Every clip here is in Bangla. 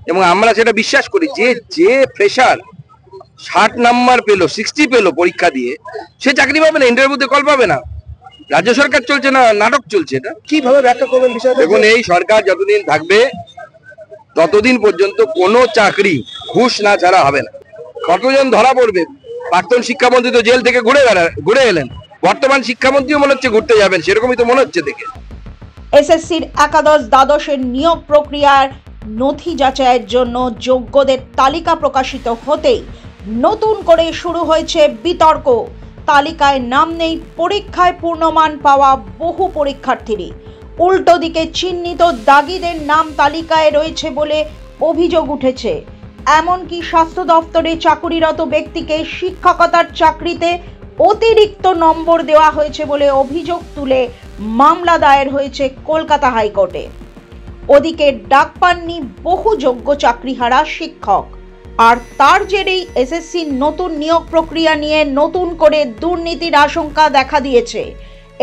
এবং আমরা সেটা বিশ্বাস করি যে ফ্রেশার 60 নাম্বার পেলো 60 পেলো পরীক্ষা দিয়ে সে চাকরি পাবে না, ইন্টারভিউতে কল পাবে না। রাজ্য সরকার চলছে না, নাটক চলছে। এটা কিভাবে ব্যাখ্যা করবেন বিষয়টা? দেখুন, এই সরকার যতদিন থাকবে ততদিন পর্যন্ত কোনো চাকরি ঘুষ না ছাড়া হবে না। কতজন ধরা পড়বে? প্রাক্তন শিক্ষামন্ত্রী তো জেল থেকে ঘুরে এলেন, বর্তমান শিক্ষামন্ত্রীও মনে হচ্ছে ঘুরতে যাবেন, সেরকমই তো মনে হচ্ছে দেখে। এসএসসির একাদশ দ্বাদশের নিয়োগ প্রক্রিয়ার নথি যাচাইয়ের জন্য যোগ্যদের তালিকা প্রকাশিত হতেই নতুন করে শুরু হয়েছে বিতর্ক। তালিকায় নাম নেই, পরীক্ষায় পূর্ণমান পাওয়া বহু পরীক্ষার্থীরই। উল্টো দিকে চিহ্নিত দাগিদের নাম তালিকায় রয়েছে বলে অভিযোগ উঠেছে। এমনকি স্বাস্থ্য দপ্তরে চাকুরিরত ব্যক্তিকে শিক্ষকতার চাকরিতে অতিরিক্ত নম্বর দেওয়া হয়েছে বলে অভিযোগ তুলে মামলা দায়ের হয়েছে কলকাতা হাইকোর্টে। ওদিকে ডাক পাননি বহু যোগ্য চাকরিহারা শিক্ষক, আর তার জেরেই এসএসসির নতুন নিয়োগ প্রক্রিয়া নিয়ে নতুন করে দুর্নীতির আশঙ্কা দেখা দিয়েছে।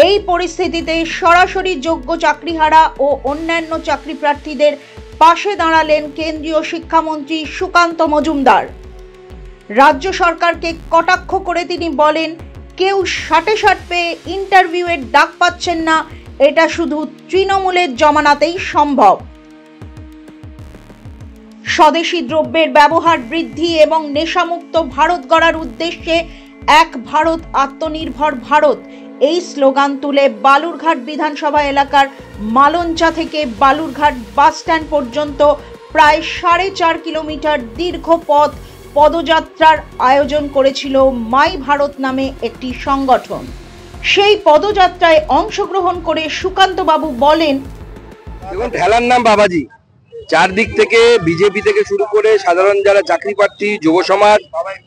এই পরিস্থিতিতে সরাসরি যোগ্য চাকরিহারা ও অন্যান্য চাকরি প্রার্থীদের পাশে দাঁড়ালেন কেন্দ্রীয় শিক্ষামন্ত্রী সুকান্ত মজুমদার। রাজ্য সরকারকে কটাক্ষ করে তিনি বলেন, কেউ 60 পেয়ে ইন্টারভিউয়ের ডাক পাচ্ছেন না, এটা শুধু তৃণমূলের জমানাতেই সম্ভব। স্বদেশি দ্রব্যের ব্যবহার বৃদ্ধি এবং নেশামুক্ত ভারত গড়ার উদ্দেশ্যে এক ভারত আত্মনির্ভর ভারত এই স্লোগান তুলে বালুরঘাট বিধানসভা এলাকার মালঞ্চা থেকে বালুরঘাট বাস স্ট্যান্ড পর্যন্ত প্রায় 4.5 কিলোমিটার দীর্ঘ পথ পদযাত্রার আয়োজন করেছিল মাই ভারত নামে একটি সংগঠন। সেই পদযাত্রায় অংশগ্রহণ করে সুকান্ত বাবু বলেন, দেখুন, ঠেলার নাম বাবাজি। চারদিক থেকে বিজেপি থেকে শুরু করে সাধারণ যারা চাকরি প্রার্থী, যুব সমাজ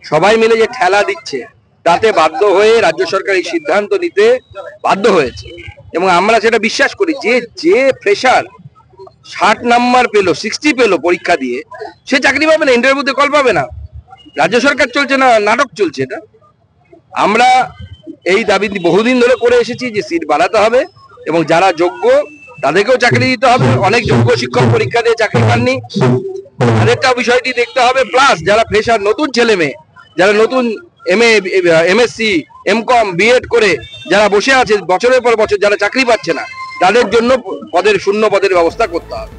সবাই মিলে যে ঠেলা দিচ্ছে, তাতে বাধ্য হয়ে রাজ্য সরকার এই সিদ্ধান্ত নিতে বাধ্য হয়েছে। এবং আমরা সেটা বিশ্বাস করি যে ফ্রেশার 60 নাম্বার পেলো 60 পেলো পরীক্ষা দিয়ে সে চাকরি পাবে না, ইন্টারভিউতে কল পাবে না। রাজ্য সরকার চলছে না, নাটক চলছে। এটা আমরা এই দাবি বহুদিন ধরে করে এসেছি যে সিট বাড়াতে হবে এবং যারা যোগ্য তাদেরকেও চাকরি দিতে হবে। অনেক যোগ্য শিক্ষক পরীক্ষা দিয়ে চাকরি পাননি, তাদেরটাও বিষয়টি দেখতে হবে। প্লাস যারা ফ্রেশার, নতুন ছেলে মেয়ে, যারা নতুন এমএসসি, এমকম, বিএড করে যারা বসে আছে বছরের পর বছর, যারা চাকরি পাচ্ছে না, তাদের জন্য শূন্য পদের ব্যবস্থা করতে হবে।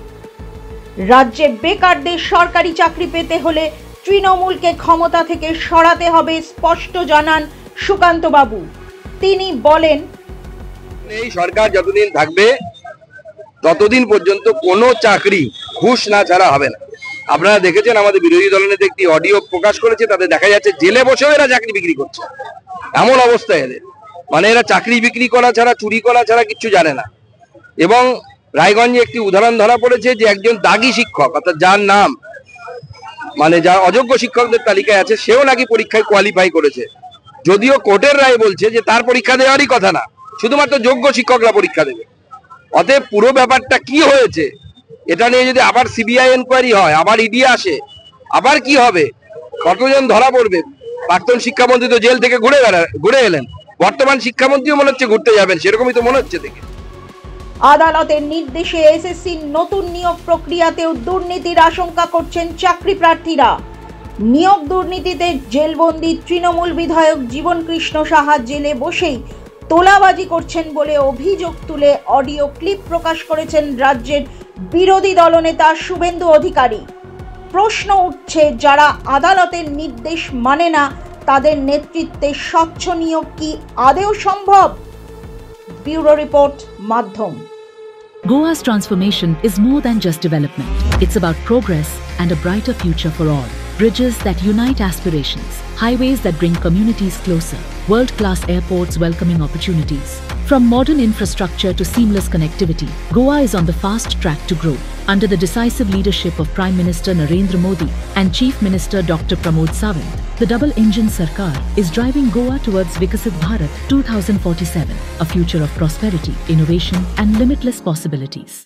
রাজ্যে বেকারদের সরকারি চাকরি পেতে হলে তৃণমূলকে ক্ষমতা থেকে সরাতে হবে, স্পষ্ট জানান সুকান্ত বাবু। তিনি বলেন, এই সরকার যতদিন থাকবে ততদিন পর্যন্ত কোনো চাকরি ঘুষ না ছাড়া হবে না। আপনারা দেখেছেন আমাদের বিরোধী দলনেতা একটি অডিও প্রকাশ করেছে, তাদের দেখা যাচ্ছে জেলে বসেও এরা চাকরি বিক্রি করছে। এমন অবস্থা এদের, মানে এরা চাকরি বিক্রি করা ছাড়া, চুরি করা ছাড়া কিচ্ছু জানে না। এবং রায়গঞ্জে একটি উদাহরণ ধরা পড়েছে যে একজন দাগি শিক্ষক, অর্থাৎ যার নাম মানে যা অযোগ্য শিক্ষকদের তালিকায় আছে, সেও নাকি পরীক্ষায় কোয়ালিফাই করেছে, যদিও কোর্টের রায় বলছে যে তার পরীক্ষা দেওয়ারই কথা না, শুধুমাত্র যোগ্য শিক্ষকরা পরীক্ষা দেবে। অতএব পুরো ব্যাপারটা কি হয়েছে এটা নিয়ে যদি আবার সিবিআই এনকোয়ারি হয়, আবার ইডি আসে, আবার কি হবে? কতজন ধরা পড়বে? প্রাক্তন শিক্ষামন্ত্রী তো জেল থেকে ঘুরে এলেন, বর্তমান শিক্ষামন্ত্রীও মনে হচ্ছে ঘুরতে যাবেন, সেরকমই তো মনে হচ্ছে দেখে। আদালতের নির্দেশে এসএসসির নতুন নিয়োগ প্রক্রিয়াতেও দুর্নীতির আশঙ্কা করছেন চাকরি প্রার্থীরা। নিয়োগ দুর্নীতিতে জেলবন্দি তৃণমূল বিধায়ক জীবন কৃষ্ণ সাহা জেলে বসেই তোলাবাজি করছেন বলে অভিযোগ তুলে অডিও ক্লিপ প্রকাশ করেছেন রাজ্যের বিরোধী দলনেতা শুভেন্দু অধিকারী। প্রশ্ন উঠছে, যারা আদালতের নির্দেশ মানে না তাদের নেতৃত্বে স্বচ্ছ নিয়োগ কি আদৌ সম্ভব? ব্যুরো রিপোর্ট, মাধ্যম। Goa's transformation is more than just development. It's about progress and a brighter future for all. Bridges that unite aspirations, highways that bring communities closer, world-class airports welcoming opportunities. From modern infrastructure to seamless connectivity, Goa is on the fast track to grow. Under the decisive leadership of Prime Minister Narendra Modi and Chief Minister Dr. Pramod Sawant, the double-engine Sarkar is driving Goa towards Vikasit Bharat 2047, a future of prosperity, innovation and limitless possibilities.